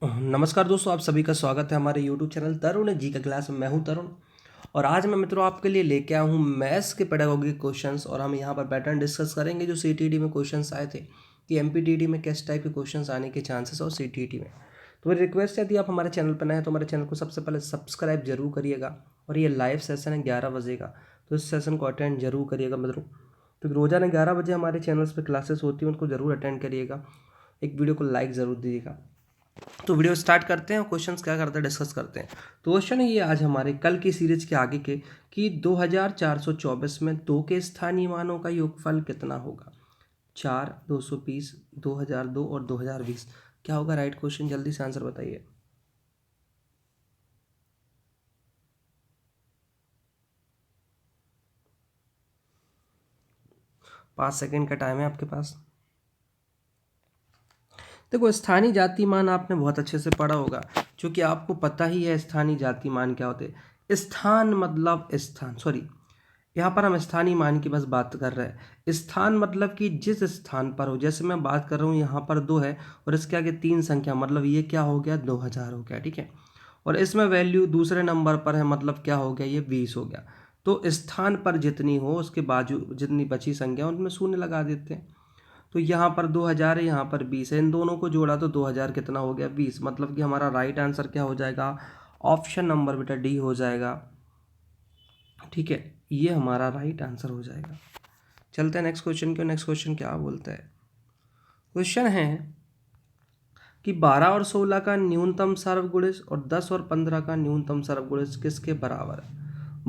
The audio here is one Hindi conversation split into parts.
नमस्कार दोस्तों, आप सभी का स्वागत है हमारे YouTube चैनल तरुण जी का क्लास में। मैं हूं तरुण और आज मैं मित्रों आपके लिए लेके आया हूं मैथ्स के पेडागोगी क्वेश्चंस और हम यहां पर पैटर्न डिस्कस करेंगे जो सीटीईटी में क्वेश्चंस आए थे कि एमपीटीईटी में किस टाइप के क्वेश्चंस आने के चांसेस और सीटीईटी में। तो मेरी रिक्वेस्ट है, यदि आप हमारे चैनल पर नए हैं तो हमारे चैनल को सबसे पहले सब्सक्राइब जरूर करिएगा और ये लाइव सेशन है 11 बजे का, तो इस सेशन को अटेंड जरूर करिएगा मित्रों। तो रोजाना 11 बजे हमारे चैनल्स पर क्लासेस होती हैं, उनको जरूर अटेंड करिएगा। एक वीडियो को लाइक ज़रूर दीजिएगा। तो वीडियो स्टार्ट करते हैं और क्वेश्चंस क्या करते हैं डिस्कस करते हैं। तो क्वेश्चन है ये आज हमारे कल की सीरीज के आगे के कि 2424 में 2 के स्थानीय मानों का योगफल कितना होगा। 4, 220, 2002 और 2020। क्या होगा राइट क्वेश्चन, जल्दी से आंसर बताइए। 5 सेकेंड का टाइम है आपके पास। देखो, स्थानीय जाति मान आपने बहुत अच्छे से पढ़ा होगा, क्योंकि आपको पता ही है स्थानीय जाति मान क्या होते हैं। स्थान मतलब स्थान, सॉरी, यहाँ पर हम स्थानीय मान की बस बात कर रहे हैं। स्थान मतलब कि जिस स्थान पर हो, जैसे मैं बात कर रहा हूँ यहाँ पर 2 है और इसके आगे 3 संख्या, मतलब ये क्या हो गया 2000 हो गया, ठीक है। और इसमें वैल्यू दूसरे नंबर पर है, मतलब क्या हो गया ये 20 हो गया। तो स्थान पर जितनी हो उसके बाजू जितनी बची संख्या उनमें शून्य लगा देते हैं। तो यहाँ पर 2000 है, यहाँ पर 20 है, इन दोनों को जोड़ा तो 2000 कितना हो गया 20, मतलब कि हमारा राइट आंसर क्या हो जाएगा, ऑप्शन नंबर बेटा डी हो जाएगा, ठीक है। ये हमारा राइट आंसर हो जाएगा। चलते हैं नेक्स्ट क्वेश्चन के। नेक्स्ट क्वेश्चन क्या बोलता है, क्वेश्चन है कि 12 और 16 का न्यूनतम सर्वगुणज और 10 और 15 का न्यूनतम सर्वगुणज किसके बराबर है।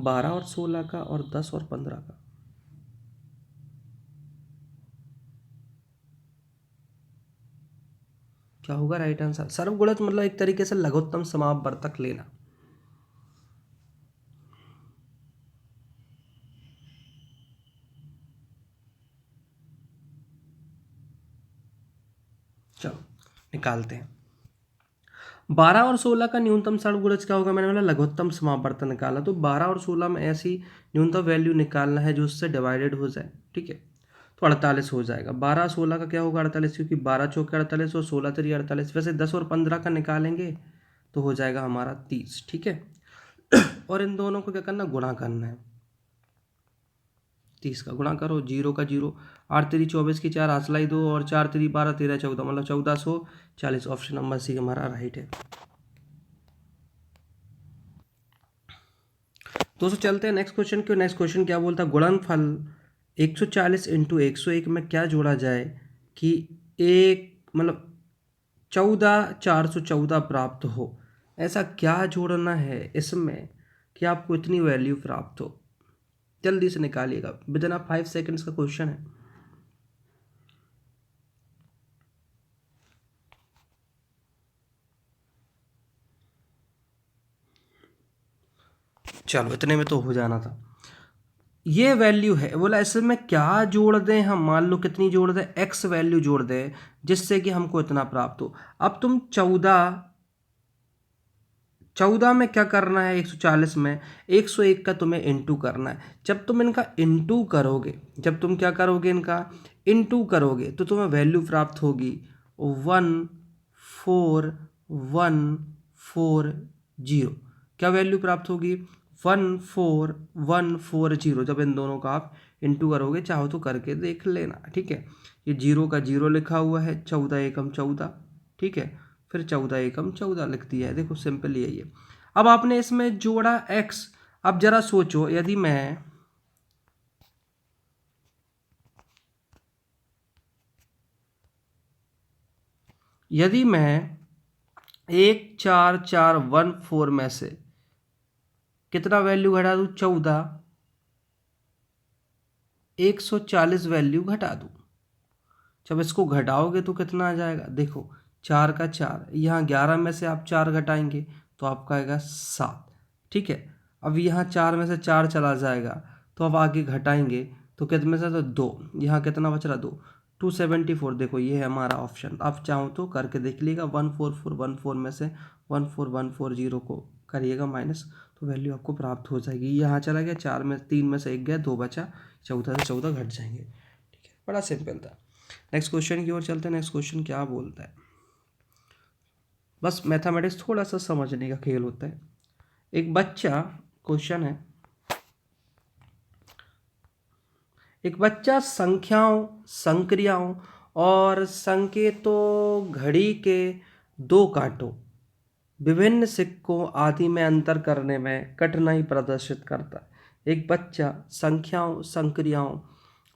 12 और 16 का और 10 और 15 का क्या होगा राइट आंसर। सर्वगुणज मतलब एक तरीके से लघुत्तम समापवर्तक लेना। चलो निकालते हैं। 12 और 16 का न्यूनतम सर्वगुणज क्या होगा, मैंने बोला लघुत्तम समापवर्तन निकाला, तो 12 और 16 में ऐसी न्यूनतम वैल्यू निकालना है जो उससे डिवाइडेड हो जाए, ठीक है। तो 48 हो जाएगा। 12 16 का क्या होगा 48, क्योंकि 12 चौके 48 और 16 3 48। वैसे 10 और 15 का निकालेंगे तो हो जाएगा हमारा 30, ठीक है। और इन दोनों को क्या करना, गुणा करना है। 30 का गुणा करो, 0 का 0, 8 3 24 की 4 आसलाई 2 और 4 3 12 13 14, मतलब 1440। ऑप्शन नंबर सी हमारा राइट है। दोस्तों चलते हैं नेक्स्ट क्वेश्चन के। नेक्स्ट क्वेश्चन क्या बोलता है, गुणनफल 140 इंटू 101 में क्या जोड़ा जाए कि एक मतलब 14,414 प्राप्त हो। ऐसा क्या जोड़ना है इसमें कि आपको इतनी वैल्यू प्राप्त हो। जल्दी से निकालिएगा, विदिन 5 सेकेंड्स का क्वेश्चन है। चलो इतने में तो हो जाना था। ये वैल्यू है, बोला इसमें क्या जोड़ दें हम, मान लो कितनी जोड़ दें, एक्स वैल्यू जोड़ दें जिससे कि हमको इतना प्राप्त हो। अब तुम 14 में क्या करना है, 140 में 101 का तुम्हें इंटू करना है। जब तुम इनका इंटू करोगे, जब तुम क्या करोगे इनका इंटू करोगे तो तुम्हें वैल्यू प्राप्त होगी 14140। क्या वैल्यू प्राप्त होगी 14140। जब इन दोनों का आप इंटू करोगे, चाहो तो करके देख लेना, ठीक है। ये 0 का 0 लिखा हुआ है, 14 एकम 14, ठीक है। फिर 14 एकम 14 लिख दिया है, देखो सिंपल यही है। अब आपने इसमें जोड़ा x। अब जरा सोचो, यदि मैं 14414 में से कितना वैल्यू घटा दूं, 14, 140 वैल्यू घटा दूं। जब इसको घटाओगे तो कितना आ जाएगा, देखो 4 का 4, यहाँ 11 में से आप 4 घटाएंगे तो आपका आएगा 7, ठीक है। अब यहाँ 4 में से 4 चला जाएगा तो अब आगे घटाएंगे तो कितने में से, तो 2, यहाँ कितना बच रहा 2, 274। देखो ये है हमारा ऑप्शन। आप चाहो तो करके देख लीजिएगा, 14414 में से 14140 को करिएगा माइनस, तो वैल्यू आपको प्राप्त हो जाएगी। यहाँ चला गया 4 में 3 में से 1 गया, 2 बचा, 14 से 14 घट जाएंगे, ठीक है। बड़ा सिंपल था। नेक्स्ट क्वेश्चन की ओर चलते हैं। नेक्स्ट क्वेश्चन क्या बोलता है, बस मैथमेटिक्स थोड़ा सा समझने का खेल होता है। एक बच्चा, क्वेश्चन है, एक बच्चा संख्याओं, संक्रियाओं और संकेतों, घड़ी के दो कांटों, विभिन्न सिक्कों आदि में अंतर करने में कठिनाई प्रदर्शित करता है। एक बच्चा संख्याओं, संक्रियाओं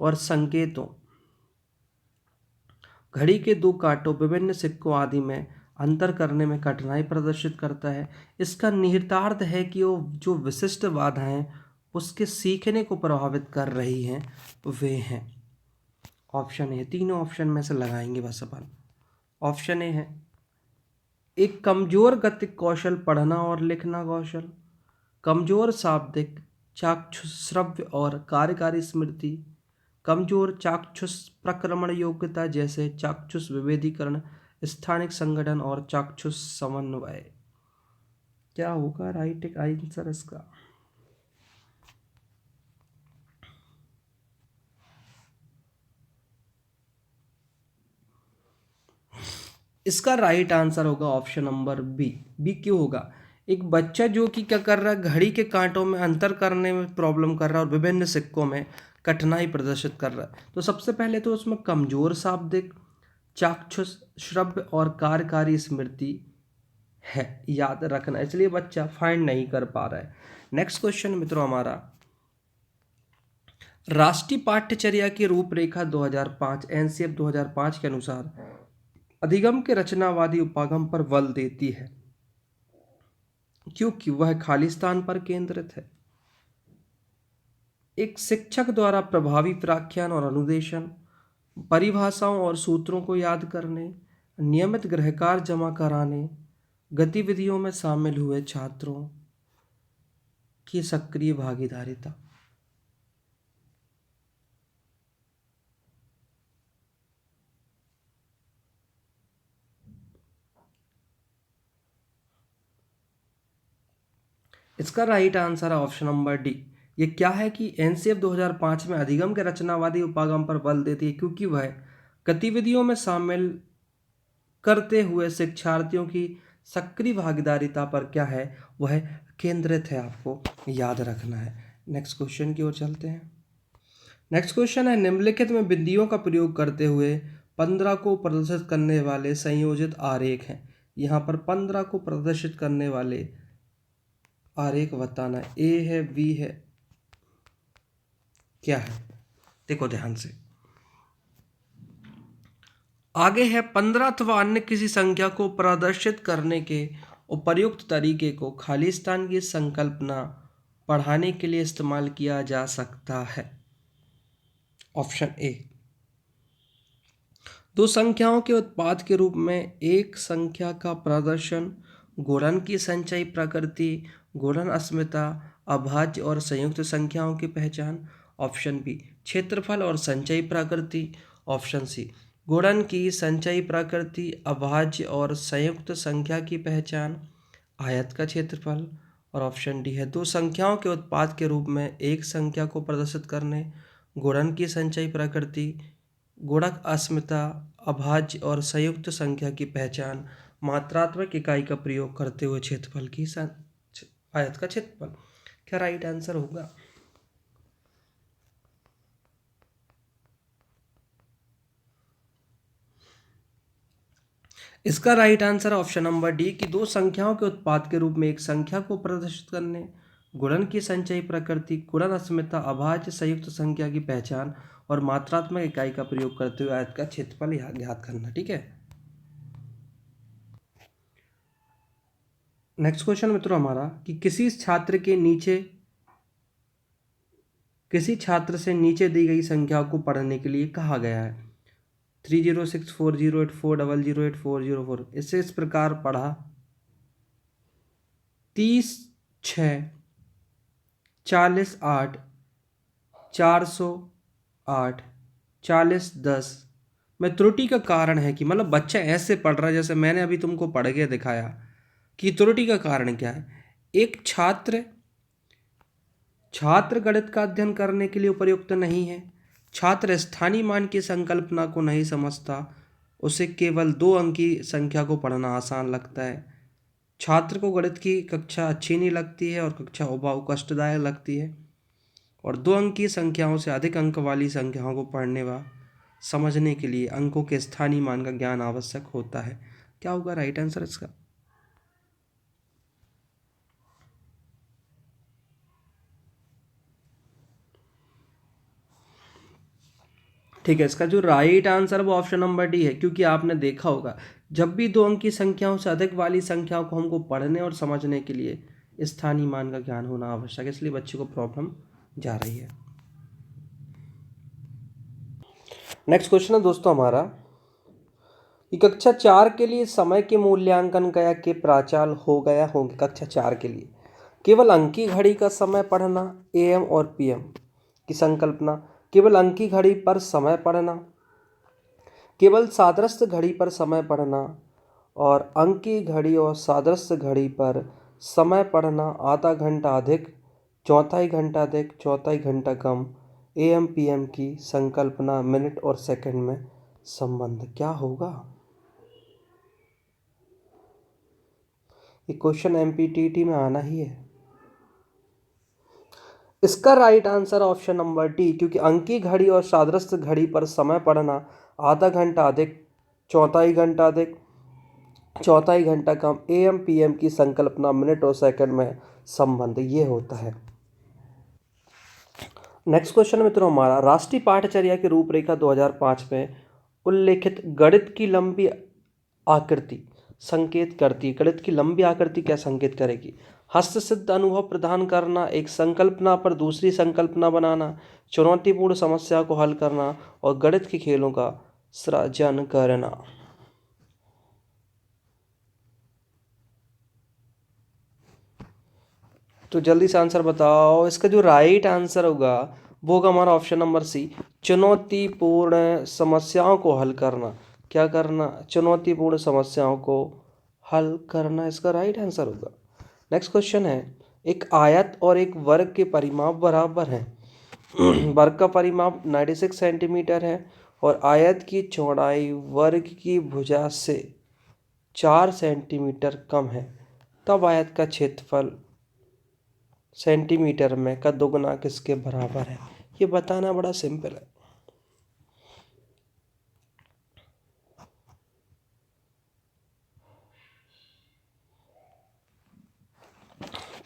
और संकेतों, घड़ी के दो कांटों, विभिन्न सिक्कों आदि में अंतर करने में कठिनाई प्रदर्शित करता है। इसका निहितार्थ है कि वो जो विशिष्ट बाधाएं उसके सीखने को प्रभावित कर रही हैं वे हैं। ऑप्शन ए, तीनों ऑप्शन में से लगाएंगे बस अपन। ऑप्शन ए है एक कमजोर गतिक कौशल, पढ़ना और लिखना कौशल, कमजोर शाब्दिक, चाक्षुष, श्रव्य और कार्यकारी स्मृति, कमजोर चाक्षुष प्रक्रमण योग्यता जैसे चाक्षुष विभेदीकरण, स्थानिक संगठन और चाक्षुष समन्वय। क्या होगा राइट आंसर इसका? इसका राइट आंसर होगा ऑप्शन नंबर बी। बी क्यों होगा? एक बच्चा जो कि क्या कर रहा है, घड़ी के कांटों में अंतर करने में प्रॉब्लम कर रहा है और विभिन्न सिक्कों में कठिनाई प्रदर्शित कर रहा है। तो सबसे पहले तो उसमें कमजोर शाब्दिक, चाक्षुष, श्रव्य और कार्यकारी स्मृति है, याद रखना, इसलिए बच्चा फाइंड नहीं कर पा रहा है। नेक्स्ट क्वेश्चन मित्रों हमारा, राष्ट्रीय पाठ्यचर्या की रूपरेखा 2005 एनसीएफ 2005 के अनुसार अधिगम के रचनावादी उपागम पर बल देती है क्योंकि वह खाली स्थान पर केंद्रित है। एक शिक्षक द्वारा प्रभावी व्याख्यान और अनुदेशन, परिभाषाओं और सूत्रों को याद करने, नियमित गृहकार्य जमा कराने, गतिविधियों में शामिल हुए छात्रों की सक्रिय भागीदारिता। इसका राइट आंसर है ऑप्शन नंबर डी। ये क्या है कि एनसीएफ 2005 में अधिगम के रचनावादी उपागम पर बल देती है क्योंकि वह गतिविधियों में शामिल करते हुए शिक्षार्थियों की सक्रिय भागीदारिता पर क्या है, वह केंद्रित है, आपको याद रखना है। नेक्स्ट क्वेश्चन की ओर चलते हैं। नेक्स्ट क्वेश्चन है, निम्नलिखित में बिंदियों का प्रयोग करते हुए 15 को प्रदर्शित करने वाले संयोजित आरेख हैं। यहाँ पर 15 को प्रदर्शित करने वाले आरेख बताना। ए है, बी है, क्या है? देखो ध्यान से, आगे है 15 अथवा अन्य किसी संख्या को प्रदर्शित करने के उपयुक्त तरीके को खाली स्थान की संकल्पना पढ़ाने के लिए इस्तेमाल किया जा सकता है। ऑप्शन ए, दो संख्याओं के उत्पाद के रूप में एक संख्या का प्रदर्शन, गुणन की संचयी प्रकृति, गुणन अस्मिता, अभाज्य और संयुक्त संख्याओं की पहचान। ऑप्शन बी, क्षेत्रफल और संचयी प्रकृति। ऑप्शन सी, गुणन की संचयी प्रकृति, अभाज्य और संयुक्त संख्या की पहचान, आयत का क्षेत्रफल। और ऑप्शन डी है, दो संख्याओं के उत्पाद के रूप में एक संख्या को प्रदर्शित करने, गुणन की संचयी प्रकृति, गुणक अस्मिता, अभाज्य और संयुक्त संख्या की पहचान, मात्रात्मक इकाई का प्रयोग करते हुए क्षेत्रफल की आयत का क्षेत्रफल। क्या राइट आंसर होगा? इसका right answer option number D कि दो संख्याओं के उत्पाद के रूप में एक संख्या को प्रदर्शित करने, गुणन की संचयी प्रकृति, गुणन अस्मिता, अभाज्य, संयुक्त संख्या की पहचान और मात्रात्मक इकाई का प्रयोग करते हुए आयत का क्षेत्रफल ज्ञात करना। ठीक है। नेक्स्ट क्वेश्चन मित्रों हमारा कि किसी छात्र से नीचे दी गई संख्या को पढ़ने के लिए कहा गया है। 30640840084004। इसे इस प्रकार पढ़ा, 30, 6, 40, 8, 408, 40, 10 में त्रुटि का कारण है कि मतलब बच्चा ऐसे पढ़ रहा है जैसे मैंने अभी तुमको पढ़ के दिखाया कि त्रुटि का कारण क्या है। एक छात्र गणित का अध्ययन करने के लिए उपयुक्त नहीं है, छात्र स्थानीय मान की संकल्पना को नहीं समझता, उसे केवल 2 अंक की संख्या को पढ़ना आसान लगता है। छात्र को गणित की कक्षा अच्छी नहीं लगती है और कक्षा बहुत कष्टदायक लगती है, और 2 अंक की संख्याओं से अधिक अंक वाली संख्याओं को पढ़ने व समझने के लिए अंकों के स्थानीय मान का ज्ञान आवश्यक होता है। क्या होगा राइट आंसर इसका? ठीक है, इसका जो राइट आंसर वो ऑप्शन नंबर डी है, क्योंकि आपने देखा होगा जब भी 2 अंक की संख्याओं से अधिक वाली संख्याओं को हमको पढ़ने और समझने के लिए स्थानीय मान का ज्ञान होना आवश्यक है, इसलिए बच्चे को प्रॉब्लम जा रही है। नेक्स्ट क्वेश्चन है दोस्तों हमारा कि कक्षा 4 के लिए समय के मूल्यांकन का के प्राचाल हो गया होंगे। कक्षा 4 के लिए केवल अंकी घड़ी का समय पढ़ना, एएम और पीएम की संकल्पना, केवल अंकी घड़ी पर समय पढ़ना, केवल सादृश्य घड़ी पर समय पढ़ना और अंकी घड़ी और सादृश्य घड़ी पर समय पढ़ना, आधा घंटा अधिक, चौथाई घंटा अधिक, चौथाई घंटा कम, एएम पीएम की संकल्पना, मिनट और सेकंड में संबंध। क्या होगा ये क्वेश्चन? एमपीटीटी में आना ही है। इसका right answer option number D, क्योंकि अंकी घड़ी और सादृश्य घड़ी पर समय पढ़ना, आधा घंटा अधिक, चौथाई घंटा अधिक, चौथाई घंटा कम, एएम पीएम की संकल्पना, मिनट और सेकंड में संबंध, ये होता है। नेक्स्ट क्वेश्चन मित्रों हमारा, राष्ट्रीय पाठचर्या की रूपरेखा 2005 में उल्लेखित गणित की लंबी आकृति संकेत करती है। गणित की लंबी आकृति क्या संकेत करेगी? हस्त सिद्ध अनुभव प्रदान करना, एक संकल्पना पर दूसरी संकल्पना बनाना, चुनौतीपूर्ण समस्या को हल करना और गणित के खेलों का सृजन करना। तो जल्दी से आंसर बताओ। इसका जो राइट आंसर होगा वो होगा हमारा ऑप्शन नंबर सी, चुनौतीपूर्ण समस्याओं को हल करना। क्या करना? चुनौतीपूर्ण समस्याओं को हल करना, इसका राइट आंसर होगा। नेक्स्ट क्वेश्चन है, एक आयत और एक वर्ग के परिमाप बराबर हैं। वर्ग का परिमाप 96 सेंटीमीटर है और आयत की चौड़ाई वर्ग की भुजा से 4 सेंटीमीटर कम है, तब आयत का क्षेत्रफल सेंटीमीटर में का दोगुना किसके बराबर है? ये बताना बड़ा सिंपल है।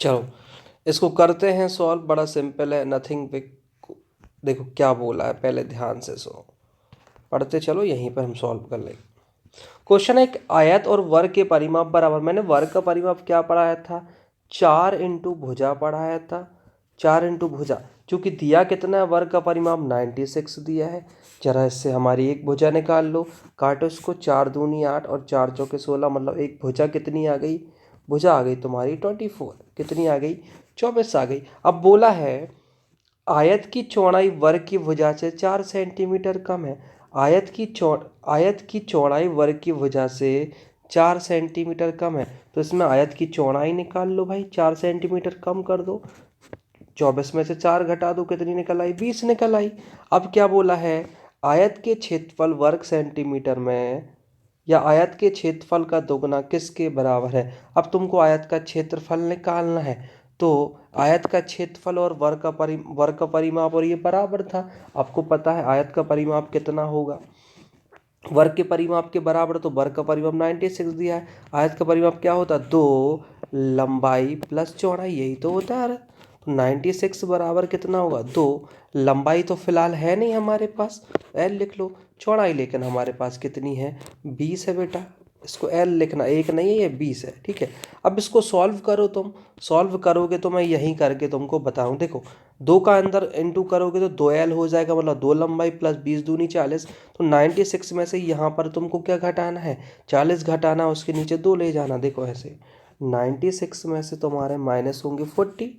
चलो इसको करते हैं सॉल्व, बड़ा सिंपल है, नथिंग बिग। देखो क्या बोला है, पहले ध्यान से सुनो, पढ़ते चलो, यहीं पर हम सॉल्व कर लेंगे। क्वेश्चन है, एक आयत और वर्ग के परिमाप बराबर। मैंने वर्ग का परिमाप क्या पढ़ाया था? 4 इंटू भुजा पढ़ाया था, 4 इंटू भुजा। चूंकि दिया कितना है, वर्ग का परिमाप 96 दिया है। जरा इससे हमारी एक भुजा निकाल लो, काटो इसको, 4 दूनी 8 और 4 चौके 16, मतलब एक भुजा कितनी आ गई? भुजा आ गई तुम्हारी 24। कितनी आ गई? 24 आ गई। अब बोला है आयत की चौड़ाई वर्ग की भुजा से 4 सेंटीमीटर कम है। आयत की चौड़ाई वर्ग की भुजा से 4 सेंटीमीटर कम है, तो इसमें आयत की चौड़ाई निकाल लो भाई, 4 सेंटीमीटर कम कर दो, 24 में से 4 घटा दो, कितनी निकल आई? 20 निकल आई। अब क्या बोला है, आयत के क्षेत्रफल वर्ग सेंटीमीटर में या आयत के क्षेत्रफल का दोगुना किसके बराबर है? अब तुमको आयत का क्षेत्रफल निकालना है, तो आयत का क्षेत्रफल और वर्ग का परिमाप, और ये बराबर था। आपको पता है आयत का परिमाप कितना होगा, वर्ग के परिमाप के बराबर, तो वर्ग का परिमाप 96 दिया है। आयत का परिमाप क्या होता? 2 लंबाई प्लस चौड़ाई, यही तो होता है। तो 96 बराबर कितना होगा? 2। लंबाई तो फिलहाल है नहीं हमारे पास, एल लिख लो। चौड़ाई लेकिन हमारे पास कितनी है? 20 है बेटा, इसको एल लिखना, एक नहीं है, ये 20 है, ठीक है। अब इसको सॉल्व करो, तुम सॉल्व करोगे तो मैं यहीं करके तुमको बताऊं। देखो 2 का अंदर इंटू करोगे तो 2l हो जाएगा, मतलब 2 लंबाई प्लस 20 दूनी 40। तो 96 में से यहाँ पर तुमको क्या घटाना है? 40 घटाना, उसके नीचे 2 ले जाना। देखो ऐसे 96 में से तुम्हारे माइनस होंगे 40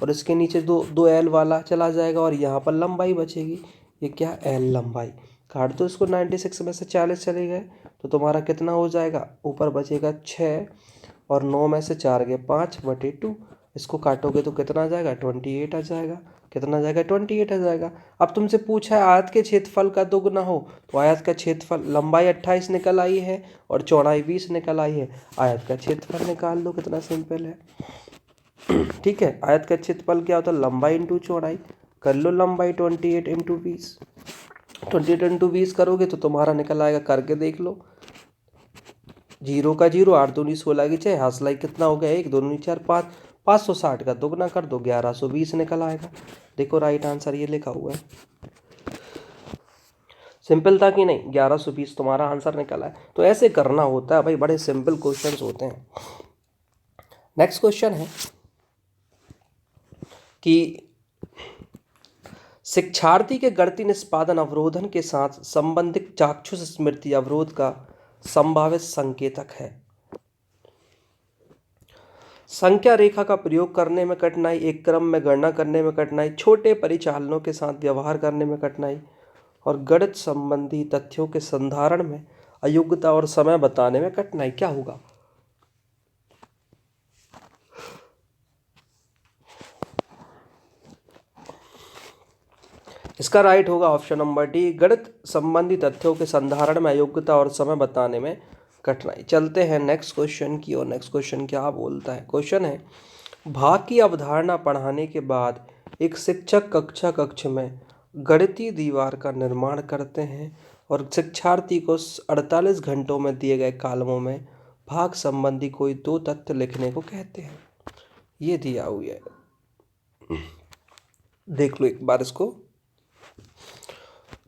और इसके नीचे 2l वाला चला जाएगा और यहाँ पर लंबाई बचेगी, ये क्या? l लंबाई। काट दो इसको, 96 में से 40 चले गए तो तुम्हारा कितना हो जाएगा? ऊपर बचेगा 6 और 9 में से 4 गए 5/2। इसको काटोगे तो कितना आ जाएगा 28 आ जाएगा। कितना आ जाएगा 28 आ जाएगा। अब तुमसे पूछा है आयत के क्षेत्रफल का दुगुना हो, तो आयत का क्षेत्रफल, लंबाई 28 निकल आई है और चौड़ाई 20 निकल आई है, आयत का क्षेत्रफल निकाल लो। कितना सिंपल है। ठीक है, आयत का क्षेत्रफल क्या होता है, लंबाई इंटू चौड़ाई। कर लो लंबाई 28 इंटू 20, 28 इंटू 20 करोगे तो तुम्हारा निकल आएगा, करके देख लो। 0 का 0, 8 दूनी 16 की 6, हासलाई कितना हो गया 1 2 दूनी 4 5, 560 का दुगना कर दो 1120 निकल आएगा। देखो राइट आंसर ये लिखा हुआ है। सिंपल था कि नहीं, 1120 तुम्हारा आंसर निकला है। तो ऐसे करना होता है भाई, बड़े सिंपल क्वेश्चंस होते हैं। नेक्स्ट क्वेश्चन है कि शिक्षार्थी के गणितीय निष्पादन अवरोधन के साथ संबंधित चाक्षुष स्मृति अवरोध का संभावित संकेतक है। संख्या रेखा का प्रयोग करने में कठिनाई, एक क्रम में गणना करने में कठिनाई, छोटे परिचालनों के साथ व्यवहार करने में कठिनाई और गणित संबंधी तथ्यों के संधारण में अयोग्यता और समय बताने में कठिनाई। क्या होगा? इसका राइट होगा ऑप्शन नंबर डी, गणित संबंधी तथ्यों के संधारण में अयोग्यता और समय बताने में कठिनाई। चलते हैं नेक्स्ट क्वेश्चन की और नेक्स्ट क्वेश्चन क्या बोलता है। क्वेश्चन है, भाग की अवधारणा पढ़ाने के बाद एक शिक्षक कक्ष में गणितीय दीवार का निर्माण करते हैं और शिक्षार्थी को 48 घंटों में दिए गए कालमों में भाग संबंधी कोई 2 तथ्य लिखने को कहते हैं। ये दिया हुआ है, देख लो एक बार इसको।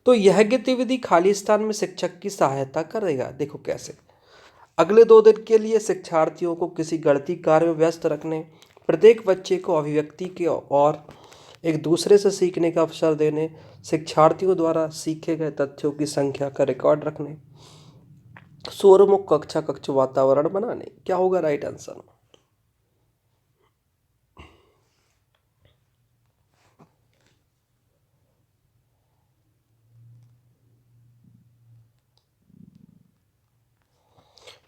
तो यह गतिविधि खाली स्थान में शिक्षक की सहायता करेगा। देखो कैसे, अगले 2 दिन के लिए शिक्षार्थियों को किसी गणितीय कार्य में व्यस्त रखने, प्रत्येक बच्चे को अभिव्यक्ति के और एक दूसरे से सीखने का अवसर देने, शिक्षार्थियों द्वारा सीखे गए तथ्यों की संख्या का रिकॉर्ड रखने, शोरमुक्त कक्ष वातावरण बनाने। क्या होगा राइट आंसर?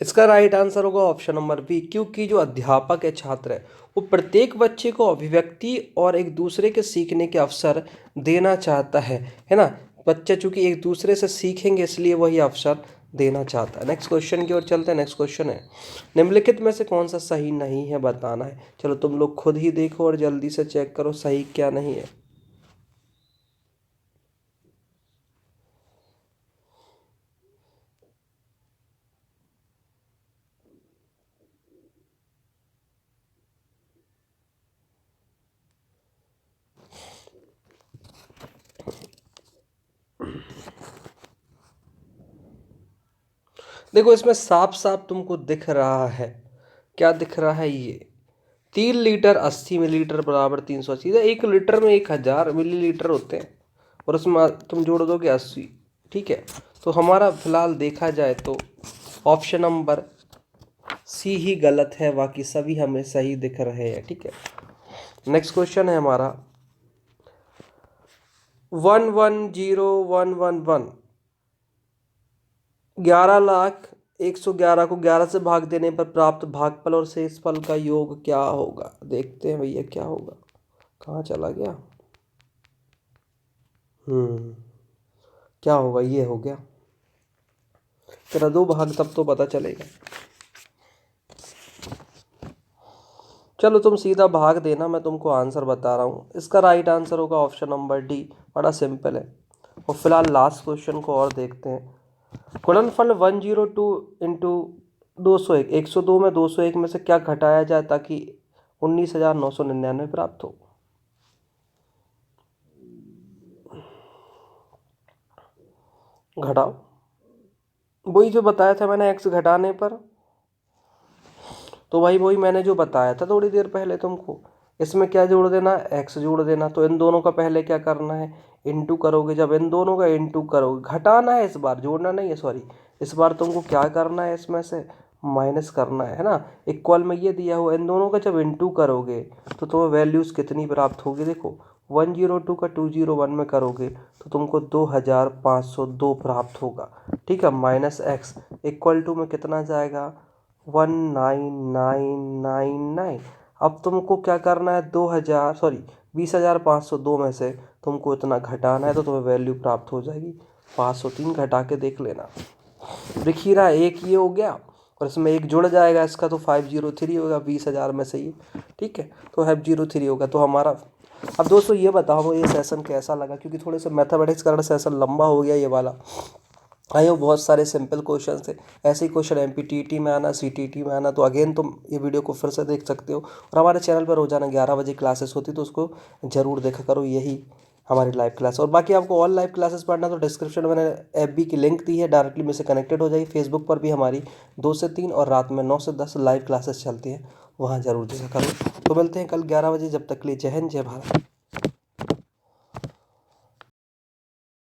इसका राइट आंसर होगा ऑप्शन नंबर बी, क्योंकि जो अध्यापक है छात्र है वो प्रत्येक बच्चे को अभिव्यक्ति और एक दूसरे के सीखने के अवसर देना चाहता है ना। बच्चे चूंकि एक दूसरे से सीखेंगे इसलिए वही अवसर देना चाहता है। नेक्स्ट क्वेश्चन की ओर चलते हैं। नेक्स्ट क्वेश्चन है, निम्नलिखित में से कौन सा सही नहीं है बताना है। चलो तुम लोग खुद ही देखो और जल्दी से चेक करो सही क्या नहीं है। देखो इसमें साफ साफ तुमको दिख रहा है, क्या दिख रहा है, ये 3 लीटर 80 मिलीलीटर बराबर 380। 1 लीटर में 1000 मिलीलीटर होते हैं और उसमें तुम जोड़ दोगे 80। ठीक है, तो हमारा फिलहाल देखा जाए तो ऑप्शन नंबर सी ही गलत है, बाकी सभी हमें सही दिख रहे हैं। ठीक है, नेक्स्ट क्वेश्चन है हमारा 110111, 11,111 को 11 से भाग देने पर प्राप्त भागफल और शेषफल का योग क्या होगा। देखते हैं भैया क्या होगा, कहाँ चला गया। क्या होगा, ये हो गया। तेरा 2 भाग तब तो पता चलेगा। चलो तुम सीधा भाग देना, मैं तुमको आंसर बता रहा हूँ। इसका राइट आंसर होगा ऑप्शन नंबर डी, बड़ा सिंपल है। और फिलहाल लास्ट क्वेश्चन को और देखते हैं। गुणनफल 102 इंटू 201, 102 में 201 में से क्या घटाया जाए ताकि 19,999 प्राप्त हो। घटाओ, वही जो बताया था मैंने एक्स घटाने पर, तो भाई वही मैंने जो बताया था थोड़ी देर पहले तुमको। इसमें क्या जोड़ देना, एक्स जोड़ देना। तो इन दोनों का पहले क्या करना है, इंटू करोगे। जब इन दोनों का इंटू करोगे, घटाना है इस बार, जोड़ना नहीं है, सॉरी। इस बार तुमको क्या करना है, इसमें से माइनस करना है ना। इक्वल में ये दिया हुआ, इन दोनों का जब इंटू करोगे तो तुम्हें वैल्यूज़ कितनी प्राप्त होगी। देखो 102 का 201 में करोगे तो तुमको 2502 प्राप्त होगा। ठीक है, माइनस एक्स इक्वल टू में कितना जाएगा 19999। अब तुमको क्या करना है, 20,502 में से तुमको इतना घटाना है तो तुम्हें वैल्यू प्राप्त हो जाएगी। 503 घटा के देख लेना। दिख ही रहा है, एक ये हो गया और इसमें एक जुड़ जाएगा इसका, तो 503 होगा 20,000 में से ये। ठीक है, तो 503 होगा तो हमारा। अब दोस्तों ये बताओ ये सेशन कैसा लगा, क्योंकि थोड़े से मैथमेटिक्स का सेशन लंबा हो गया ये वाला। आई हो बहुत सारे सिंपल क्वेश्चन थे। ऐसे ही क्वेश्चन एमपीटीटी में आना, सीटीटी में आना, तो अगेन तुम ये वीडियो को फिर से देख सकते हो। और हमारे चैनल पर रोजाना 11 बजे क्लासेस होती, तो उसको ज़रूर देखा करो। यही हमारी लाइव क्लास। और बाकी आपको ऑल लाइव क्लासेस पढ़ना तो डिस्क्रिप्शन में मैंने FB की लिंक दी है, डायरेक्टली मुझसे कनेक्टेड हो जाइए। फेसबुक पर भी हमारी 2 से 3 और रात में 9 से 10 लाइव क्लासेस चलती हैं, वहाँ ज़रूर देखा करो। तो मिलते हैं कल 11 बजे, जब तक के लिए जय हिंद जय भारत।